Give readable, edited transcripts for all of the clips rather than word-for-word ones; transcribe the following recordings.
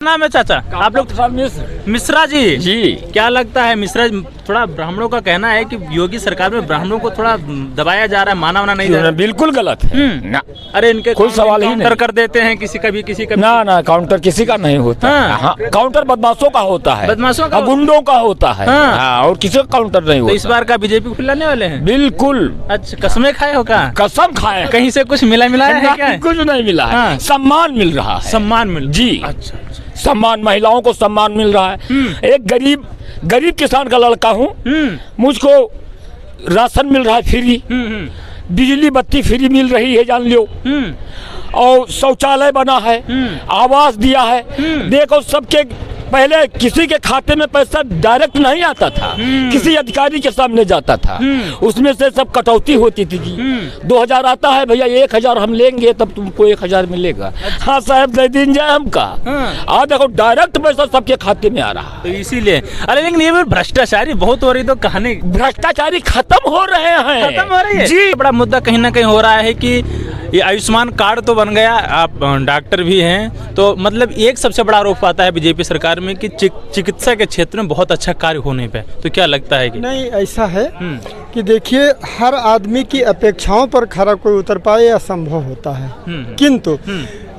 नाम है चाचा आप लोग? मिश्रा जी। जी क्या लगता है मिश्रा जी, थोड़ा ब्राह्मणों का कहना है कि योगी सरकार में ब्राह्मणों को थोड़ा दबाया जा रहा है, माना वाना नहीं जा रहा? बिल्कुल गलत है ना। अरे इनके कोई सवाल ही नहीं। काउंटर कर देते हैं किसी का भी ना काउंटर किसी का नहीं होता। हाँ, काउंटर बदमाशों का होता है, बदमाशों का, गुंडों का होता है। हाँ, और किसी का काउंटर नहीं होता। तो इस बार का बीजेपी खिलाने वाले हैं? बिल्कुल। अच्छा, कसमें खाए हो का? कसम खाए। कहीं से कुछ मिला है क्या? कुछ नहीं मिला है, सम्मान मिल रहा है। सम्मान मिल जी। अच्छा, सम्मान, महिलाओं को सम्मान मिल रहा है। एक गरीब किसान का लड़का हूँ, मुझको राशन मिल रहा है फ्री, बिजली बत्ती फ्री मिल रही है, जान लो। और शौचालय बना है, आवास दिया है। देखो, सबके पहले किसी के खाते में पैसा डायरेक्ट नहीं आता था, किसी अधिकारी के सामने जाता था, उसमें से सब कटौती होती थी। 2000 आता है भैया, 1000 हम लेंगे तब तुमको 1000 मिलेगा। हाँ साहब, दे दिन जाए हमका। आज देखो डायरेक्ट पैसा सबके खाते में आ रहा है। तो इसीलिए, अरे लेकिन ये भ्रष्टाचारी बहुत हो रही, तो कहानी भ्रष्टाचारी खत्म हो रहे हैं। खत्म हो रही है जी। बड़ा मुद्दा कहीं ना कहीं हो रहा है कि ये आयुष्मान कार्ड तो बन गया, आप डॉक्टर भी हैं, तो मतलब एक सबसे बड़ा आरोप आता है बीजेपी सरकार में कि चिकित्सा के क्षेत्र में बहुत अच्छा कार्य होने पे, तो क्या लगता है कि नहीं? ऐसा है कि देखिए, हर आदमी की अपेक्षाओं पर खरा कोई उतर पाए असंभव होता है, किंतु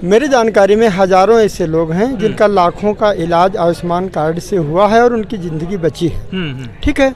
मेरी जानकारी में हजारों ऐसे लोग हैं जिनका लाखों का इलाज आयुष्मान कार्ड से हुआ है और उनकी जिंदगी बची है। ठीक है।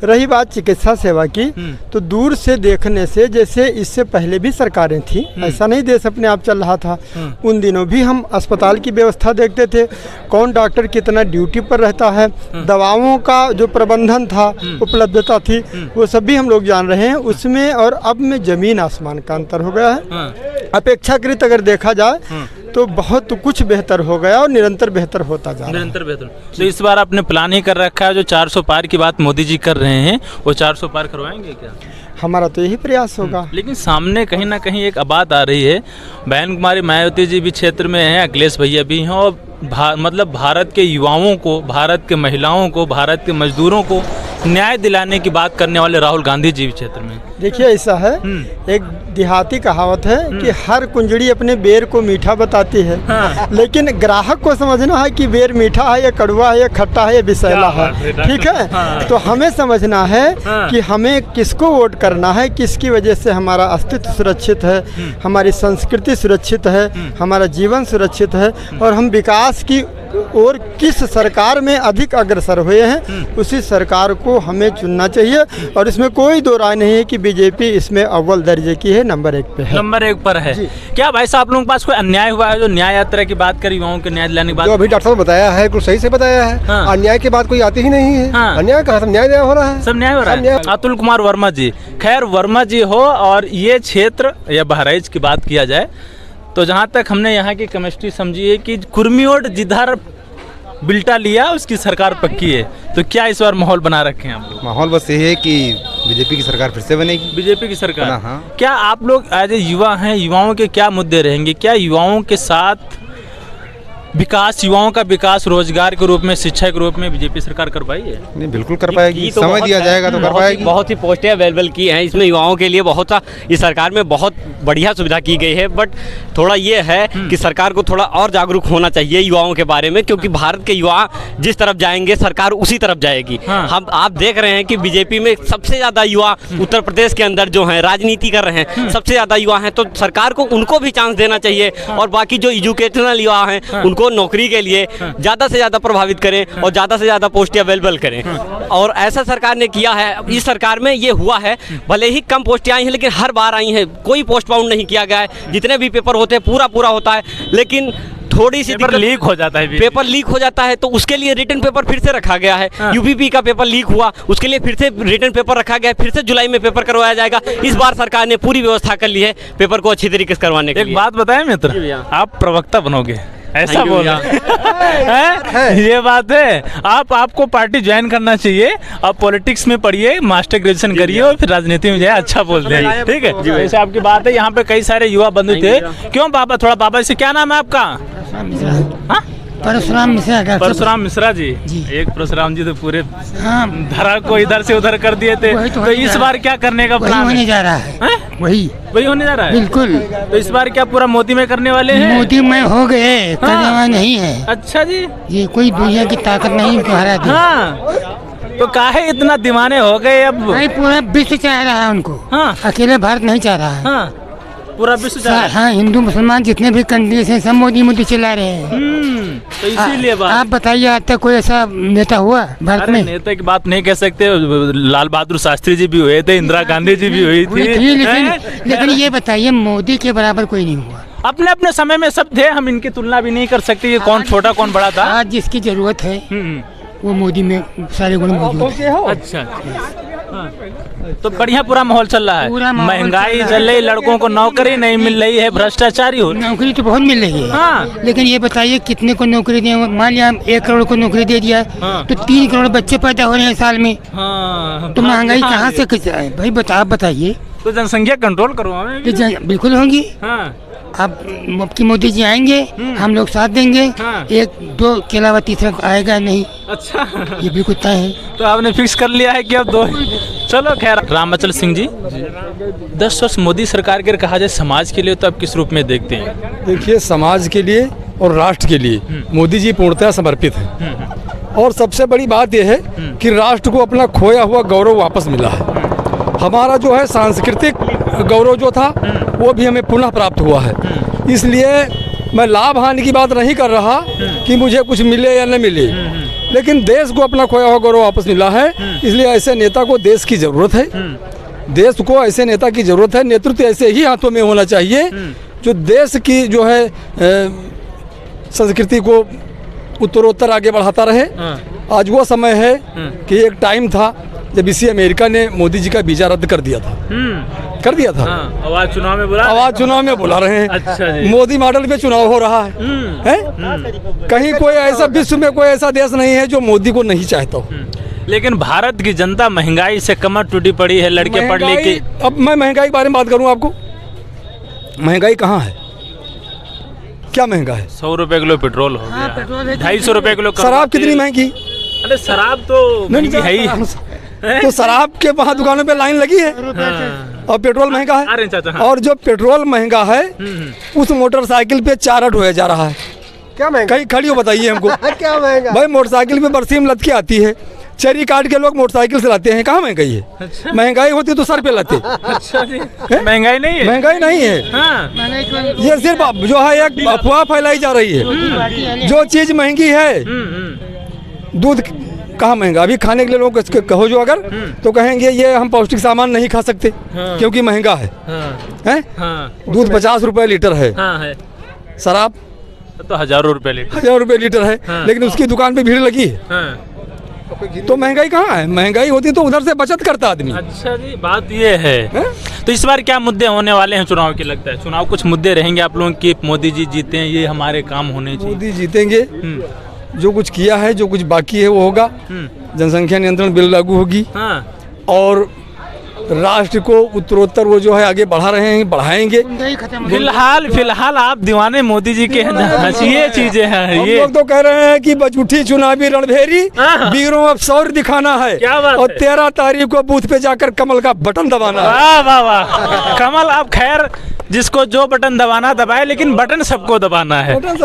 रही बात चिकित्सा सेवा की, तो दूर से देखने से, जैसे इससे पहले भी सरकारें थी, ऐसा नहीं देश अपने आप चल रहा था, उन दिनों भी हम अस्पताल की व्यवस्था देखते थे, कौन डॉक्टर कितना ड्यूटी पर रहता है, दवाओं का जो प्रबंधन था, उपलब्धता थी, वो सब भी हम लोग जान रहे हैं। उसमें और अब में जमीन आसमान का अंतर हो गया है। अपेक्षाकृत अगर देखा जाए तो बहुत कुछ बेहतर हो गया और निरंतर बेहतर होता जा रहा है। निरंतर बेहतर। तो इस बार आपने प्लान ही कर रखा है, जो 400 पार की बात मोदी जी कर रहे हैं, वो 400 पार करवाएंगे क्या? हमारा तो यही प्रयास होगा। लेकिन सामने कहीं ना कहीं एक बात आ रही है, बहन कुमारी मायावती जी भी क्षेत्र में हैं, अखिलेश भैया भी हैं, और मतलब भारत के युवाओं को, भारत के महिलाओं को, भारत के मजदूरों को न्याय दिलाने की बात करने वाले राहुल गांधी जी भी क्षेत्र में। देखिए, ऐसा है, एक देहाती कहावत है कि हर कुंजड़ी अपने बेर को मीठा बताती है। लेकिन ग्राहक को समझना है कि बेर मीठा है या कड़वा है या खट्टा है या विषैला है। ठीक है। तो हमें समझना है कि हमें किसको वोट करना है, किसकी वजह से हमारा अस्तित्व सुरक्षित है, हमारी संस्कृति सुरक्षित है, हमारा जीवन सुरक्षित है, और हम विकास की और किस सरकार में अधिक अग्रसर हुए हैं, उसी सरकार को हमें चुनना चाहिए। और इसमें कोई दो राय नहीं है कि बीजेपी इसमें अव्वल दर्जे की है, नंबर 1 पे है। नंबर 1 पर है। क्या भाई साहब, आप लोगों के पास कोई अन्याय हुआ है? जो न्याय यात्रा की बात करी, युवाओं के न्याय दिलाने की बात, जो अभी डॉक्टर साहब ने बताया है, कुछ सही से बताया है। अन्याय की बात कोई आती ही नहीं है। अन्याय कहाँ, सब न्याय हो रहा है, सब न्याय हो रहा है। अतुल कुमार वर्मा जी, खैर वर्मा जी हो, और ये क्षेत्र या बहराइच की बात किया जाए तो जहाँ तक हमने यहाँ की केमिस्ट्री समझी है कि कुर्मियोड जिधर बिल्टा लिया उसकी सरकार पक्की है, तो क्या इस बार माहौल बना रखे हैं आप लोग? माहौल बस ये है कि बीजेपी की सरकार फिर से बनेगी। बीजेपी की सरकार। हाँ। क्या आप लोग एज ए युवा हैं, युवाओं के क्या मुद्दे रहेंगे? क्या युवाओं के साथ विकास, युवाओं का विकास रोजगार के रूप में, शिक्षा के रूप में बीजेपी सरकार कर पाई है? नहीं, बिल्कुल कर पाएगी, समय दिया जाएगा तो कर पाएगी। बहुत ही पोस्टें अवेलेबल की हैं इसमें युवाओं के लिए, बहुत सा इस सरकार में बहुत बढ़िया सुविधा की गई है। बट थोड़ा ये है कि सरकार को थोड़ा और जागरूक होना चाहिए युवाओं के बारे में, क्योंकि भारत के युवा जिस तरफ जाएंगे सरकार उसी तरफ जाएगी। हम आप देख रहे हैं कि बीजेपी में सबसे ज़्यादा युवा उत्तर प्रदेश के अंदर जो हैं राजनीति कर रहे हैं, सबसे ज़्यादा युवा हैं, तो सरकार को उनको भी चांस देना चाहिए। और बाकी जो एजुकेशनल युवा हैं उनको नौकरी के लिए ज़्यादा से ज़्यादा प्रभावित करें और ज़्यादा से ज़्यादा पोस्टें अवेलेबल करें। और ऐसा सरकार ने किया है, इस सरकार में ये हुआ है, भले ही कम पोस्टें आई हैं लेकिन हर बार आई हैं, कोई पोस्टपोन नहीं किया गया है। जितने भी पेपर होते हैं पूरा होता है, लेकिन थोड़ी सी पेपर लीक हो जाता है। पेपर लीक हो जाता है तो उसके लिए रिटन पेपर फिर से रखा गया है। यूपीपी का पेपर लीक हुआ, उसके लिए फिर से रिटन पेपर रखा गया है, फिर से जुलाई में पेपर करवाया जाएगा। इस बार सरकार ने पूरी व्यवस्था कर ली है पेपर को अच्छी तरीके से करवाने के लिए। एक बात बताएं मित्र, आप प्रवक्ता बनोगे, ऐसा बोल ये बात है। आपको पार्टी ज्वाइन करना चाहिए, आप पॉलिटिक्स में पढ़िए, मास्टर ग्रेजुएशन करिए और फिर राजनीति में जाए, अच्छा बोलते हैं। ठीक है, जैसे आपकी बात है, यहाँ पे कई सारे युवा बंधु थे। क्यों पापा, थोड़ा पापा से, क्या नाम है आपका? परशुराम मिश्रा डॉक्टर परशुराम मिश्रा जी। एक परशुराम जी तो पूरे हाँ धरा को इधर से उधर कर दिए थे। तो इस बार क्या करने का प्लान होने जा रहा है? वही होने जा रहा है बिल्कुल। तो इस बार क्या पूरा मोदी में करने वाले हैं? मोदी में हो गए, करने वाला नहीं है। अच्छा जी, ये कोई दुनिया की ताकत नहीं इनको हरा दी। हाँ, तो काहे इतना दीवाने हो गए अब? भाई पूरा विश्व चाह रहा है उनको। हाँ, अकेले भारत नहीं चाह रहा है। हाँ, पूरा विश्व चाह रहा है। हाँ, हिंदू मुसलमान जितने भी कंट्रीज हैं सब मोदी चिल्ला रहे हैं। तो इसीलिए बात। आप बताइए आज तक कोई ऐसा नेता हुआ भारत में? नेता की बात नहीं कह सकते, लाल बहादुर शास्त्री जी भी हुए थे, इंदिरा गांधी जी भी हुई थी, लेकिन ये बताइए मोदी के बराबर कोई नहीं हुआ। अपने अपने समय में सब थे, हम इनकी तुलना भी नहीं कर सकते कि कौन छोटा कौन बड़ा था। आज जिसकी जरूरत है वो मोदी में सारे गुण मौजूद है। अच्छा, हाँ। तो बढ़िया पूरा माहौल चल रहा है। महंगाई चल रही, लड़कों को नौकरी नहीं मिल रही है, भ्रष्टाचारी हो। नौकरी तो बहुत मिल रही है। हाँ। लेकिन ये बताइए कितने को नौकरी दें? मान लिया 1 करोड़ को नौकरी दे दिया। हाँ। तो 3 करोड़ बच्चे पैदा हो रहे हैं साल में। हाँ। तो महंगाई कहाँ से भाई बताइए। तो जनसंख्या कंट्रोल करो हमें। बिल्कुल होंगी। हाँ। अब की मोदी जी आएंगे, हम लोग साथ देंगे। हाँ। 1-2 के अलावा तीसरा आएगा नहीं। अच्छा, ये बिल्कुल तय है। तो आपने फिक्स कर लिया है कि अब 2? चलो खैर। रामाचल सिंह जी, 10 वर्ष मोदी सरकार के कहा जाए समाज के लिए, तो आप किस रूप में देखते हैं? देखिए, समाज के लिए और राष्ट्र के लिए मोदी जी पूर्णतः समर्पित है। और सबसे बड़ी बात यह है कि राष्ट्र को अपना खोया हुआ गौरव वापस मिला है। हमारा जो है सांस्कृतिक गौरव जो था वो भी हमें पुनः प्राप्त हुआ है। इसलिए मैं लाभ हानि की बात नहीं कर रहा कि मुझे कुछ मिले या न मिले, लेकिन देश को अपना खोया हुआ गौरव वापस मिला है। इसलिए ऐसे नेता को देश की ज़रूरत है। देश को ऐसे नेता की ज़रूरत है। नेतृत्व ऐसे ही हाथों में होना चाहिए जो देश की जो है संस्कृति को उत्तरोत्तर आगे बढ़ाता रहे। आज वो समय है कि एक टाइम था जब इसी अमेरिका ने मोदी जी का वीजा रद्द कर दिया था। आवाज चुनाव में बुला रहे हैं। अच्छा जी। मोदी मॉडल पे चुनाव हो रहा है। कहीं कोई ऐसा विश्व में कोई ऐसा देश नहीं है जो मोदी को नहीं चाहता हो। लेकिन भारत की जनता महंगाई से कमर टूटी पड़ी है, लड़के पढ़ लिख के। अब मैं महंगाई के बारे में बात करूँ आपको, महंगाई कहाँ है? क्या महंगा है? 100 रुपए किलो पेट्रोल हो गया, 250 रुपए किलो। शराब कितनी महंगी? अरे शराब तो महंगी है ही। तो शराब के वहाँ दुकानों पे लाइन लगी है। और पेट्रोल महंगा है। अरे चाचा, और जो पेट्रोल महंगा है उस मोटरसाइकिल पे 4 ढोया जा रहा है। क्या महंगा? कहीं खड़ी हो बताइए हमको। क्या महंगा? भाई मोटरसाइकिल पे बरसीम लद के आती है, चेरी काट के लोग मोटरसाइकिल से लाते हैं। कहाँ महंगाई है? अच्छा। महंगाई होती तो सर पे लाते। अच्छा जी। महंगाई नहीं है? महंगाई नहीं है। हाँ। ये सिर्फ जो है एक अफवाह फैलाई जा रही है। जो चीज महंगी है, दूध कहाँ महंगा? अभी खाने के लिए लोग कहो जो अगर तो कहेंगे ये हम पौष्टिक सामान नहीं खा सकते। हाँ। क्योंकि महंगा है। हाँ। हाँ। दूध 50 रुपए लीटर है। हाँ है। शराब तो 1000 रुपए लीटर। 1000 रुपए लीटर है। हाँ। लेकिन उसकी दुकान पे भीड़ लगी है। हाँ। तो महंगाई कहाँ है? महंगाई होती तो उधर से बचत करता आदमी। अच्छा जी, बात ये है। तो इस बार क्या मुद्दे होने वाले हैं चुनाव के? लगता है चुनाव कुछ मुद्दे रहेंगे आप लोगों की, मोदी जी जीते हैं, ये हमारे काम होने चाहिए। मोदी जीतेंगे, जो कुछ किया है, जो कुछ बाकी है वो होगा। जनसंख्या नियंत्रण बिल लागू होगी। हाँ। और राष्ट्र को उत्तरोत्तर वो जो है आगे बढ़ा रहे हैं, बढ़ाएंगे। फिलहाल आप दीवाने मोदी जी के ये चीजें हैं। ये लोग तो कह रहे हैं कि बचूठी चुनावी रणभेरी, वीरों अब शौर्य दिखाना है। और 13 तारीख को बूथ पे जाकर कमल का बटन दबाना है। वाह वाह वाह। कमल आप खैर जिसको जो बटन दबाना दबाए, लेकिन बटन सबको दबाना है। बटन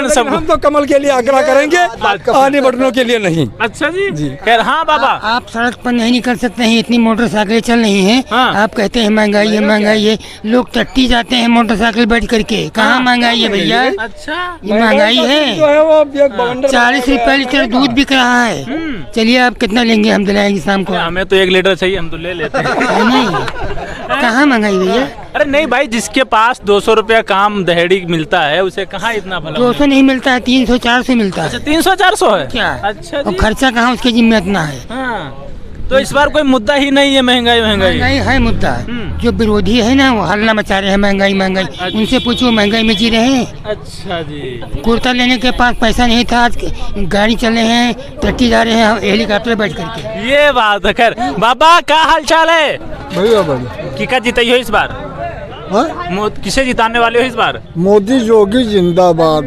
सबको। हम तो कमल के लिए आग्रह करेंगे, अन्य बटनों के लिए नहीं। अच्छा जी। खैर हाँ बाबा, आप सड़क पर नहीं निकल सकते हैं, इतनी मोटरसाइकिलें चल रही हैं। हाँ। आप कहते हैं महंगाई है, महंगाई है। लोग टट्टी जाते हैं मोटरसाइकिल बैठ करके। कहाँ महंगाई है भैया? अच्छा, ये महंगाई है। 40 रुपए लीटर दूध बिक रहा है। चलिए आप कितना लेंगे? हम दिलाएंगे शाम को। हमें तो 1 लीटर चाहिए, हम तो ले लेते हैं। नहीं, कहाँ महंगाई भैया? अरे नहीं भाई, जिसके पास 200 रुपया काम दहेड़ी मिलता है उसे कहाँ इतना भला? 200 नहीं मिलता है, 300-400 मिलता है। 300-400 है क्या? अच्छा जी। और खर्चा कहाँ उसके जिम्मे इतना है? हाँ। तो इस बार कोई मुद्दा ही नहीं है महंगाई। महंगाई है मुद्दा। जो विरोधी है ना वो हल्ला मचा रहे हैं महंगाई महंगाई। अच्छा। उनसे पूछो महंगाई में जी रहे हैं। अच्छा जी। कुर्ता लेने के पास पैसा नहीं था, आज गाड़ी चल रहे हैं, टट्टी जा रहे हैं हेलीकॉप्टर बैठ करके। ये बात है। खैर बाबा, क्या हाल चाल है? बढ़िया। किका जीते हो इस बार? किसे जिताने वाले हो इस बार? मोदी योगी जिंदाबाद।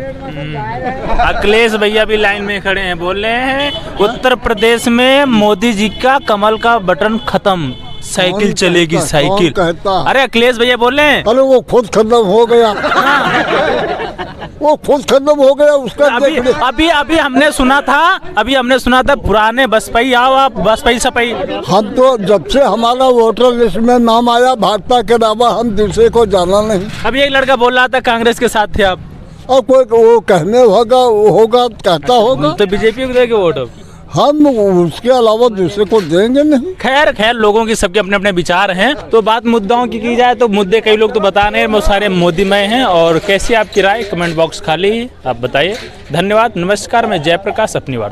अखिलेश भैया भी लाइन में खड़े हैं, बोल रहे हैं उत्तर प्रदेश में मोदी जी का कमल का बटन खत्म, साइकिल चलेगी साइकिल। अरे अखिलेश भैया बोल रहे हैं। अरे वो खुद खत्म हो गया, वो खुद खत्म हो गया उसका। अभी हमने सुना था पुराने बसपाई आओ आप, बसपाई सपाई। हम तो जब से हमारा वोटर लिस्ट में नाम आया भाजपा के अलावा हम दूसरे को जाना नहीं। अभी एक लड़का बोल रहा था कांग्रेस के साथ थे आप। और कोई वो कहने होगा कहता होगा तो बीजेपी को देंगे वोट, हम उसके अलावा दूसरे को देंगे नहीं। खैर लोगों की सबके अपने अपने विचार हैं। तो बात मुद्दाओं की जाए तो मुद्दे कई लोग तो बता रहे हैं वो सारे मोदीमय हैं। और कैसी आपकी राय, कमेंट बॉक्स खाली है, आप बताइए। धन्यवाद, नमस्कार। मैं जयप्रकाश, अपनी वार्ता।